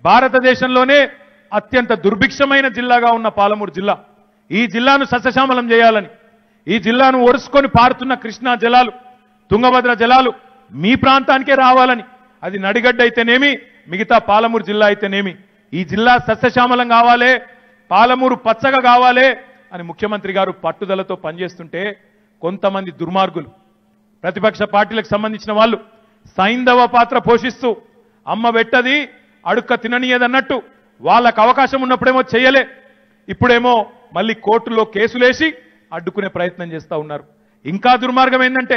భారతదేశంలోనే అత్యంత దుర్భిక్షమైన జిల్లాగా ఉన్న పాలమూరు జిల్లా, ఈ జిల్లాను సస్యశ్యామలం చేయాలని, ఈ జిల్లాను ఒరుసుకొని పారుతున్న కృష్ణా జలాలు, తుంగభద్ర జలాలు మీ ప్రాంతానికే రావాలని, అది నడిగడ్డ అయితేనేమి, మిగతా పాలమూరు జిల్లా అయితేనేమి, ఈ జిల్లా సస్యశ్యామలం కావాలే, పాలమూరు పచ్చగా కావాలే అని ముఖ్యమంత్రి గారు పట్టుదలతో పనిచేస్తుంటే కొంతమంది దుర్మార్గులు, ప్రతిపక్ష పార్టీలకు సంబంధించిన వాళ్ళు సైంధవ పాత్ర పోషిస్తూ అమ్మ పెట్టది అడుక్క తిననీయదన్నట్టు వాళ్ళకు అవకాశం ఉన్నప్పుడేమో చేయలే, ఇప్పుడేమో మళ్ళీ కోర్టులో కేసులేసి అడ్డుకునే ప్రయత్నం చేస్తూ ఉన్నారు. ఇంకా దుర్మార్గం ఏంటంటే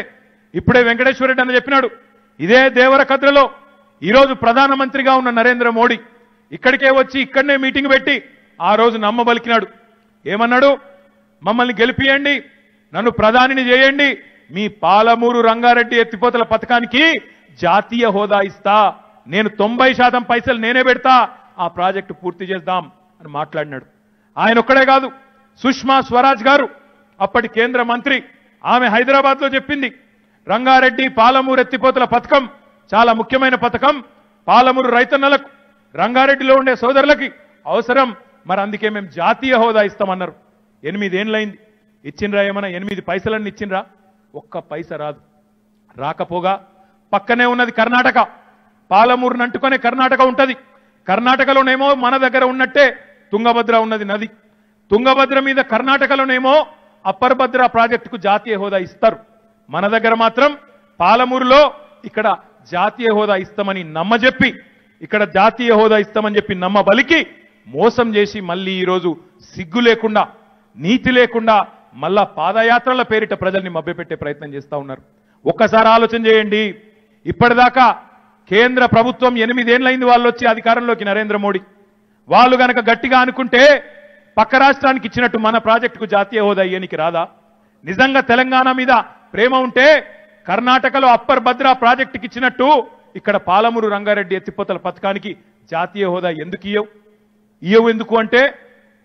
ఇప్పుడే వెంకటేశ్వర రెడ్డి అని చెప్పినాడు, ఇదే దేవరకద్రలో ఈరోజు ప్రధానమంత్రిగా ఉన్న నరేంద్ర మోడీ ఇక్కడికే వచ్చి ఇక్కడనే మీటింగ్ పెట్టి ఆ రోజు నమ్మబలికినాడు. ఏమన్నాడు? మమ్మల్ని గెలిపియండి, నన్ను ప్రధానిని చేయండి, మీ పాలమూరు రంగారెడ్డి ఎత్తిపోతల పథకానికి జాతీయ హోదా ఇస్తా, నేను 90% పైసలు నేనే పెడతా, ఆ ప్రాజెక్టు పూర్తి చేద్దాం అని మాట్లాడినాడు. ఆయన ఒక్కడే కాదు, సుష్మా స్వరాజ్ గారు అప్పటి కేంద్ర మంత్రి, ఆమె హైదరాబాద్ లో చెప్పింది, రంగారెడ్డి పాలమూరు ఎత్తిపోతల పథకం చాలా ముఖ్యమైన పథకం, పాలమూరు రైతన్నలకు రంగారెడ్డిలో ఉండే సోదరులకి అవసరం, మరి అందుకే మేము జాతీయ హోదా ఇస్తామన్నారు. 8 ఏళ్ళైంది, ఇచ్చిండ్రా? ఏమన్నా 8 పైసలన్నీ ఇచ్చిండ్రా? ఒక్క పైస రాదు. రాకపోగా పక్కనే ఉన్నది కర్ణాటక, పాలమూరును అంటుకునే కర్ణాటక ఉంటది. కర్ణాటకలోనేమో మన దగ్గర ఉన్నట్టే తుంగభద్ర ఉన్నది నది, తుంగభద్ర మీద కర్ణాటకలోనేమో అప్పర్ భద్ర ప్రాజెక్టుకు జాతీయ హోదా ఇస్తారు. మన దగ్గర మాత్రం పాలమూరులో ఇక్కడ జాతీయ హోదా ఇస్తామని నమ్మజెప్పి, ఇక్కడ జాతీయ హోదా ఇస్తామని చెప్పి నమ్మబలికి మోసం చేసి మళ్ళీ ఈరోజు సిగ్గు లేకుండా, నీతి లేకుండా మళ్ళా పాదయాత్రల పేరిట ప్రజల్ని మభ్యపెట్టే ప్రయత్నం చేస్తా ఉన్నారు. ఒక్కసారి ఆలోచన చేయండి. ఇప్పటిదాకా కేంద్ర ప్రభుత్వం 8 ఏళ్ళైంది వాళ్ళు వచ్చి అధికారంలోకి, నరేంద్ర మోడీ వాళ్ళు గనక గట్టిగా అనుకుంటే పక్క రాష్ట్రానికి ఇచ్చినట్టు మన ప్రాజెక్టుకు జాతీయ హోదా ఇయ్యనికి రాదా? నిజంగా తెలంగాణ మీద ప్రేమ ఉంటే కర్ణాటకలో అప్పర్ భద్ర ప్రాజెక్టుకి ఇచ్చినట్టు ఇక్కడ పాలమూరు రంగారెడ్డి ఎత్తిపోతల పథకానికి జాతీయ హోదా ఎందుకు ఇయ్యవు? ఎందుకు అంటే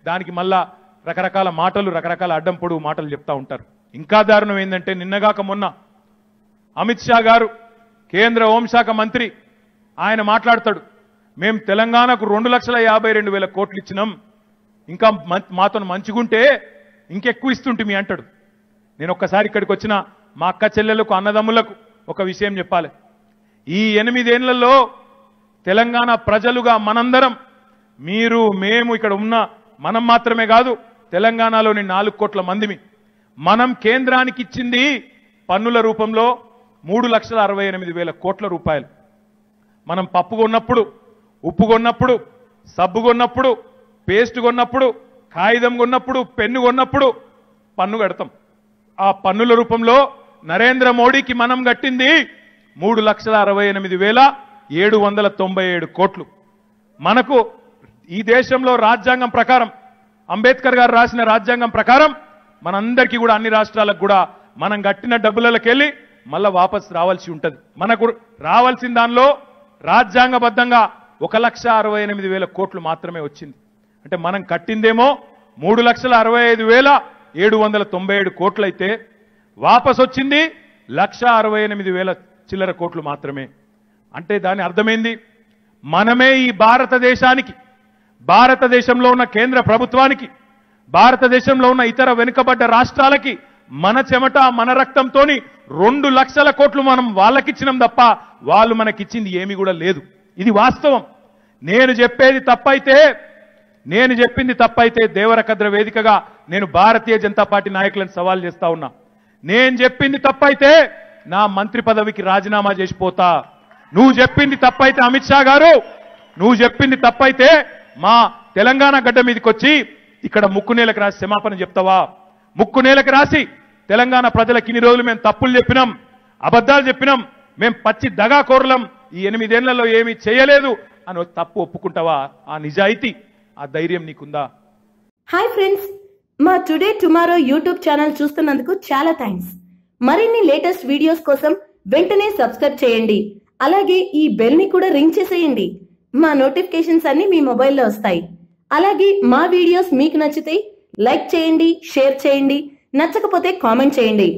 దానికి మళ్ళా రకరకాల మాటలు, రకరకాల అడ్డం పొడుగు మాటలు చెప్తా ఉంటారు. ఇంకా దారుణం ఏంటంటే నిన్నగాక మొన్న అమిత్ షా గారు, కేంద్ర హోంశాఖ మంత్రి, ఆయన మాట్లాడతాడు, మేము తెలంగాణకు 2,52,000 కోట్లు ఇచ్చినాం, ఇంకా మాతో మంచిగుంటే ఇంకెక్కువ ఇస్తుంటే మీ అంటాడు. నేను ఒక్కసారి ఇక్కడికి వచ్చిన మా అక్క చెల్లెలకు, అన్నదమ్ములకు ఒక విషయం చెప్పాలి. ఈ 8 ఏళ్లలో తెలంగాణ ప్రజలుగా మనందరం, మీరు మేము ఇక్కడ ఉన్న మనం మాత్రమే కాదు, తెలంగాణలోని 4 కోట్ల మందిమి, మనం కేంద్రానికి ఇచ్చింది పన్నుల రూపంలో 3,68,000 కోట్ల రూపాయలు. మనం పప్పు కొన్నప్పుడు, ఉప్పు కొన్నప్పుడు, సబ్బు కొన్నప్పుడు, పేస్ట్ కొన్నప్పుడు, కాగితం కొన్నప్పుడు, పెన్ను కొన్నప్పుడు పన్ను కడతాం. ఆ పన్నుల రూపంలో నరేంద్ర మోడీకి మనం కట్టింది 3,68,797 కోట్లు. మనకు ఈ దేశంలో రాజ్యాంగం ప్రకారం, అంబేద్కర్ గారు రాసిన రాజ్యాంగం ప్రకారం మనందరికీ కూడా, అన్ని రాష్ట్రాలకు కూడా మనం కట్టిన డబ్బులకెళ్ళి మళ్ళా వాపస్ రావాల్సి ఉంటుంది. మనకు రావాల్సిన దానిలో రాజ్యాంగబద్ధంగా 1,68,000 కోట్లు మాత్రమే వచ్చింది. అంటే మనం కట్టిందేమో 3,65,797 కోట్లు అయితే వాపస్ వచ్చింది 1,68,000 చిల్లర కోట్లు మాత్రమే. అంటే దాని అర్థమైంది, మనమే ఈ భారతదేశానికి, భారతదేశంలో ఉన్న కేంద్ర ప్రభుత్వానికి, భారతదేశంలో ఉన్న ఇతర వెనుకబడ్డ రాష్ట్రాలకి మన చెమట, మన రక్తంతోని 2 లక్షల కోట్లు మనం వాళ్ళకిచ్చినాం తప్ప వాళ్ళు మనకిచ్చింది ఏమీ కూడా లేదు. ఇది వాస్తవం. నేను చెప్పింది తప్పైతే దేవరకద్ర వేదికగా నేను భారతీయ జనతా పార్టీ నాయకులను సవాల్ చేస్తా ఉన్నా. నేను చెప్పింది తప్పైతే నా మంత్రి పదవికి రాజీనామా చేసిపోతా. నువ్వు చెప్పింది తప్పైతే అమిత్ షా గారు, నువ్వు చెప్పింది తప్పైతే మా తెలంగాణ గడ్డ మీదకి వచ్చి ఇక్కడ ముక్కునేలకు రాసి క్షమాపణ చెప్తావా? ముక్కునేలకు రాసి తెలంగాణ ప్రజలకు ఇన్ని రోజులు మేము తప్పులు చెప్పినాం, అబద్ధాలు చెప్పినాం, మేము పచ్చి దగాకోరులం, ఈ 8 ఏళ్లలో ఏమీ చేయలేదు అని తప్పు ఒప్పుకుంటావా? ఆ నిజాయితీ, ఆ ధైర్యం నీకుందా? హాయ్ ఫ్రెండ్స్, మా టుడే టుమారో యూట్యూబ్ ఛానల్ చూస్తున్నందుకు చాలా థ్యాంక్స్. మరిన్ని లేటెస్ట్ వీడియోస్ కోసం వెంటనే సబ్స్క్రైబ్ చేయండి. అలాగే ఈ బెల్ ని కూడా రింగ్ చేసేయండి. మా నోటిఫికేషన్స్ అన్ని మీ మొబైల్లో వస్తాయి. అలాగే మా వీడియోస్ మీకు నచ్చితే లైక్ చేయండి, షేర్ చేయండి, నచ్చకపోతే కామెంట్ చేయండి.